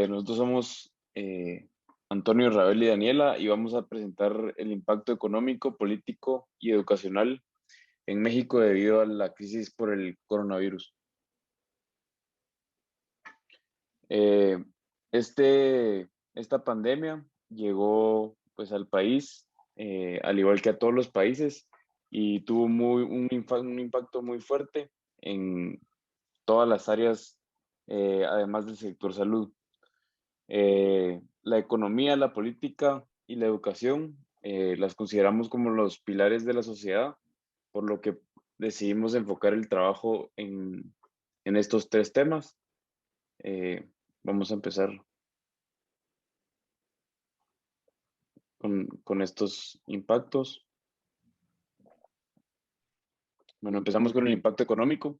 Nosotros somos Antonio, Ravel y Daniela y vamos a presentar el impacto económico, político y educacional en México debido a la crisis por el coronavirus. Eh, esta pandemia llegó pues al país, al igual que a todos los países, y tuvo un impacto muy fuerte en todas las áreas, además del sector salud. La economía, la política y la educación las consideramos como los pilares de la sociedad, por lo que decidimos enfocar el trabajo en estos tres temas. Eh, Vamos a empezar con estos impactos. Bueno, empezamos con el impacto económico.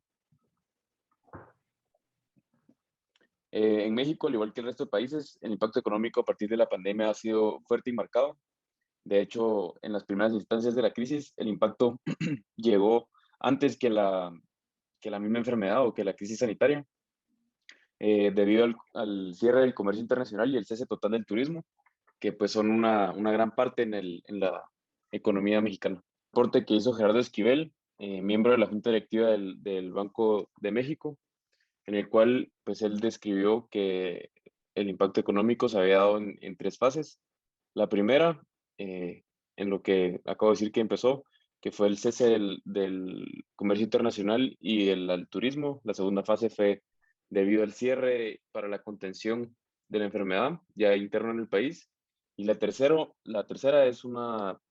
En México, al igual que el resto de países, el impacto económico a partir de la pandemia ha sido fuerte y marcado. De hecho, en las primeras instancias de la crisis, el impacto llegó antes que la misma enfermedad o que la crisis sanitaria, debido al cierre del comercio internacional y el cese total del turismo, que pues son una gran parte en la economía mexicana. El reporte que hizo Gerardo Esquivel, miembro de la Junta Directiva del Banco de México, en el cual pues él describió que el impacto económico se había dado en tres fases. La primera, en lo que acabo de decir que empezó, que fue el cese del comercio internacional y el turismo. La segunda fase fue debido al cierre para la contención de la enfermedad ya interna en el país. Y la tercera es un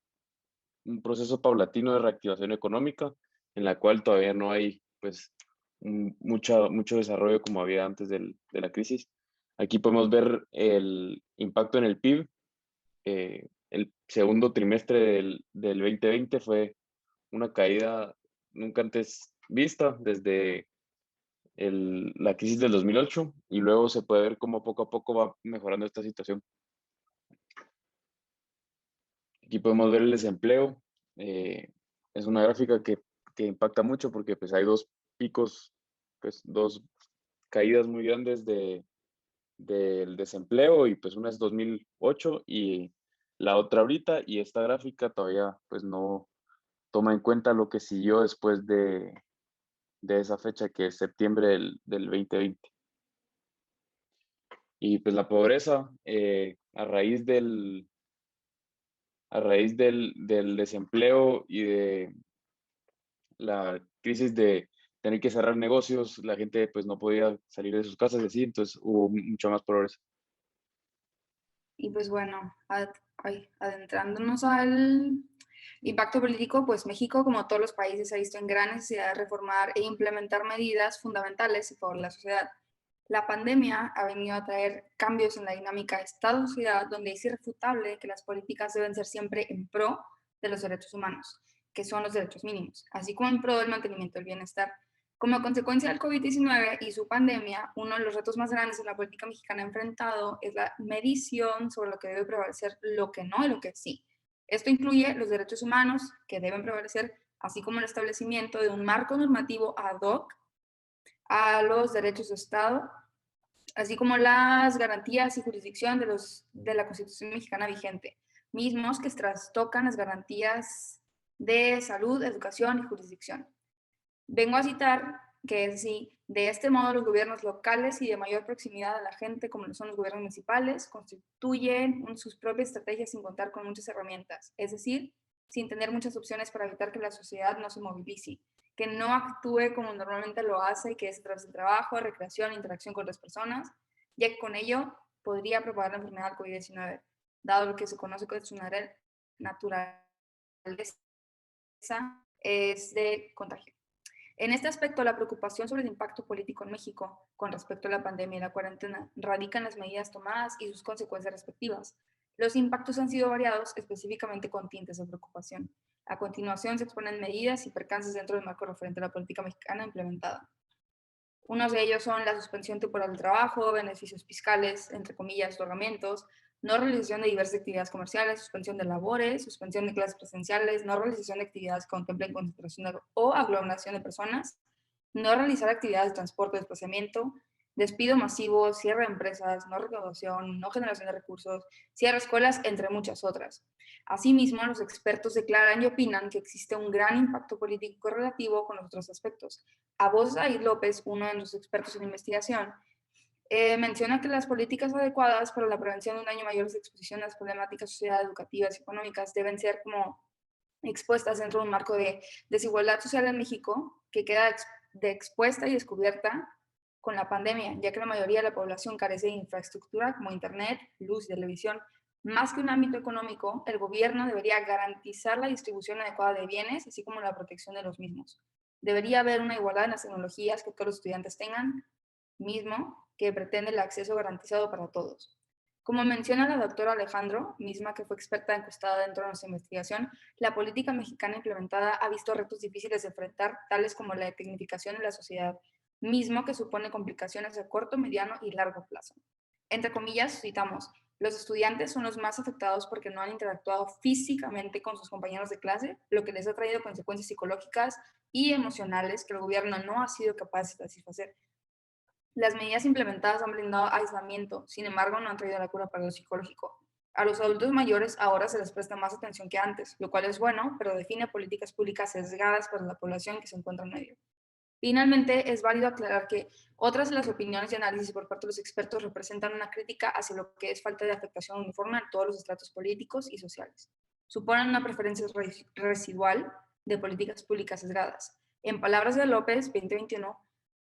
proceso paulatino de reactivación económica, en la cual todavía no hay pues mucho desarrollo como había antes de la crisis. Aquí podemos ver el impacto en el PIB. El segundo trimestre del 2020 fue una caída nunca antes vista desde la crisis del 2008, y luego se puede ver cómo poco a poco va mejorando esta situación. Aquí podemos ver el desempleo. Es una gráfica que impacta mucho porque pues hay dos picos, pues dos caídas muy grandes del desempleo, y pues una es 2008 y la otra ahorita, y esta gráfica todavía pues no toma en cuenta lo que siguió después de esa fecha, que es septiembre del 2020. Y pues la pobreza, a raíz del desempleo y de la crisis de tener que cerrar negocios, la gente pues no podía salir de sus casas y así, entonces hubo mucha más pobreza. Y pues bueno, adentrándonos al impacto político, pues México, como todos los países, se ha visto en gran necesidad de reformar e implementar medidas fundamentales por la sociedad. La pandemia ha venido a traer cambios en la dinámica de Estado-sociedad, donde es irrefutable que las políticas deben ser siempre en pro de los derechos humanos, que son los derechos mínimos, así como en pro del mantenimiento del bienestar. Como consecuencia del COVID-19 y su pandemia, uno de los retos más grandes que la política mexicana ha enfrentado es la medición sobre lo que debe prevalecer, lo que no y lo que sí. Esto incluye los derechos humanos que deben prevalecer, así como el establecimiento de un marco normativo ad hoc a los derechos de Estado, así como las garantías y jurisdicción de la Constitución mexicana vigente, mismos que trastocan las garantías de salud, educación y jurisdicción. Vengo a citar que es así: de este modo los gobiernos locales y de mayor proximidad a la gente, como lo son los gobiernos municipales, constituyen sus propias estrategias sin contar con muchas herramientas, es decir, sin tener muchas opciones para evitar que la sociedad no se movilice, que no actúe como normalmente lo hace, que es a través del trabajo, recreación e interacción con las personas, ya que con ello podría propagar la enfermedad COVID-19, dado lo que se conoce como su naturaleza es de contagio. En este aspecto, la preocupación sobre el impacto político en México con respecto a la pandemia y la cuarentena radica en las medidas tomadas y sus consecuencias respectivas. Los impactos han sido variados, específicamente con tintes de preocupación. A continuación se exponen medidas y percances dentro del marco referente a la política mexicana implementada. Unos de ellos son la suspensión temporal del trabajo, beneficios fiscales, entre comillas, otorgamientos, no realización de diversas actividades comerciales, suspensión de labores, suspensión de clases presenciales, no realización de actividades que contemplen concentración o aglomeración de personas, no realizar actividades de transporte o desplazamiento, despido masivo, cierre de empresas, no recaudación, no generación de recursos, cierre de escuelas, entre muchas otras. Asimismo, los expertos declaran y opinan que existe un gran impacto político correlativo con los otros aspectos. Abos Aid López, uno de los expertos en investigación, menciona que las políticas adecuadas para la prevención de un daño mayor de exposición a las problemáticas sociales, educativas y económicas deben ser como expuestas dentro de un marco de desigualdad social en México que queda expuesta y descubierta con la pandemia, ya que la mayoría de la población carece de infraestructura como internet, luz y televisión. Más que un ámbito económico, el gobierno debería garantizar la distribución adecuada de bienes, así como la protección de los mismos. Debería haber una igualdad en las tecnologías que todos los estudiantes tengan, mismo que pretende el acceso garantizado para todos. Como menciona la doctora Alejandro, misma que fue experta encuestada dentro de nuestra investigación, la política mexicana implementada ha visto retos difíciles de enfrentar, tales como la tecnificación de la sociedad, mismo que supone complicaciones a corto, mediano y largo plazo. Entre comillas, citamos, los estudiantes son los más afectados porque no han interactuado físicamente con sus compañeros de clase, lo que les ha traído consecuencias psicológicas y emocionales que el gobierno no ha sido capaz de satisfacer. Las medidas implementadas han brindado aislamiento, sin embargo, no han traído la cura para lo psicológico. A los adultos mayores ahora se les presta más atención que antes, lo cual es bueno, pero define políticas públicas sesgadas para la población que se encuentra en medio. Finalmente, es válido aclarar que otras de las opiniones y análisis por parte de los expertos representan una crítica hacia lo que es falta de afectación uniforme a todos los estratos políticos y sociales. Suponen una preferencia residual de políticas públicas sesgadas. En palabras de López, 2021,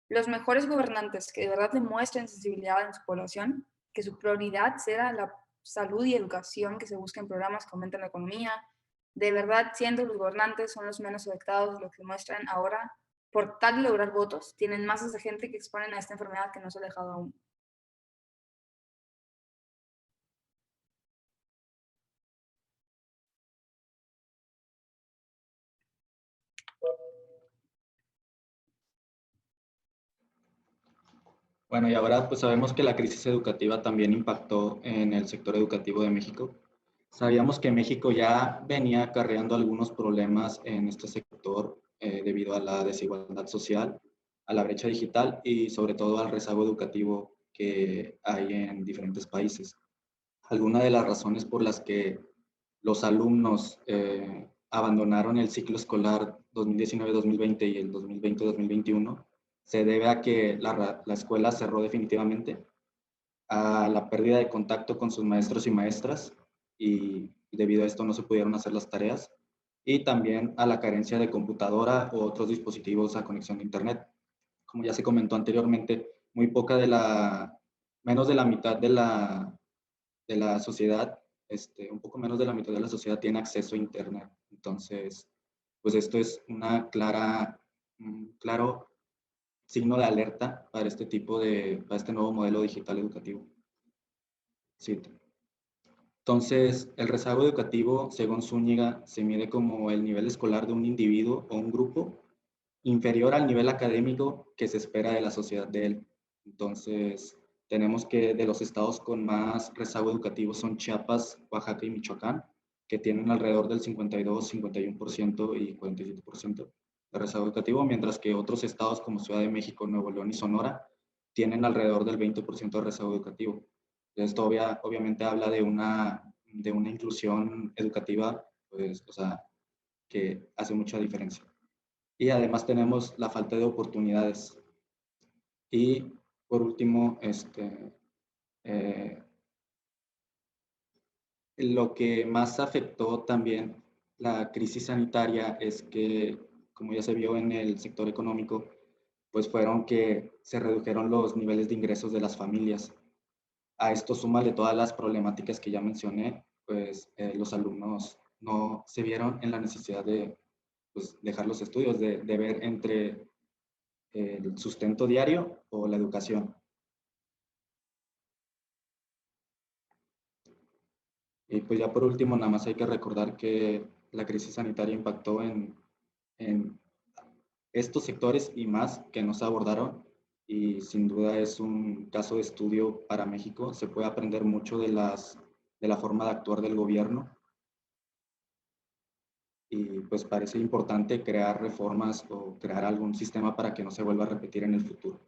los mejores gobernantes que de verdad demuestren sensibilidad en su población, que su prioridad sea la salud y educación que se busquen en programas que aumenten la economía, de verdad siendo los gobernantes son los menos afectados de lo que muestran ahora por tal de lograr votos, tienen masas de gente que exponen a esta enfermedad que no se ha dejado aún. Bueno, y ahora pues sabemos que la crisis educativa también impactó en el sector educativo de México. Sabíamos que México ya venía acarreando algunos problemas en este sector debido a la desigualdad social, a la brecha digital y sobre todo al rezago educativo que hay en diferentes países. Algunas de las razones por las que los alumnos abandonaron el ciclo escolar 2019-2020 y el 2020-2021 se debe a que la escuela cerró definitivamente, a la pérdida de contacto con sus maestros y maestras y debido a esto no se pudieron hacer las tareas, y también a la carencia de computadora o otros dispositivos a conexión de internet. Como ya se comentó anteriormente, muy poca menos de la mitad de la sociedad, un poco menos de la mitad de la sociedad tiene acceso a internet. Entonces, pues esto es un claro signo de alerta para para este nuevo modelo digital educativo. Sí. Entonces, el rezago educativo, según Zúñiga, se mide como el nivel escolar de un individuo o un grupo inferior al nivel académico que se espera de la sociedad de él. Entonces, tenemos que de los estados con más rezago educativo son Chiapas, Oaxaca y Michoacán, que tienen alrededor del 52, 51% y 47% de rezago educativo, mientras que otros estados como Ciudad de México, Nuevo León y Sonora tienen alrededor del 20% de rezago educativo. Esto obviamente habla de una inclusión educativa, pues, o sea, que hace mucha diferencia. Y además tenemos la falta de oportunidades. Y por último, lo que más afectó también la crisis sanitaria es que, como ya se vio en el sector económico, pues fueron que se redujeron los niveles de ingresos de las familias. A esto súmale todas las problemáticas que ya mencioné, pues los alumnos no se vieron en la necesidad de pues, dejar los estudios, de ver entre el sustento diario o la educación. Y pues ya por último, nada más hay que recordar que la crisis sanitaria impactó en estos sectores y más que no se abordaron, y sin duda es un caso de estudio para México. Se puede aprender mucho de la forma de actuar del gobierno, y pues parece importante crear reformas o crear algún sistema para que no se vuelva a repetir en el futuro.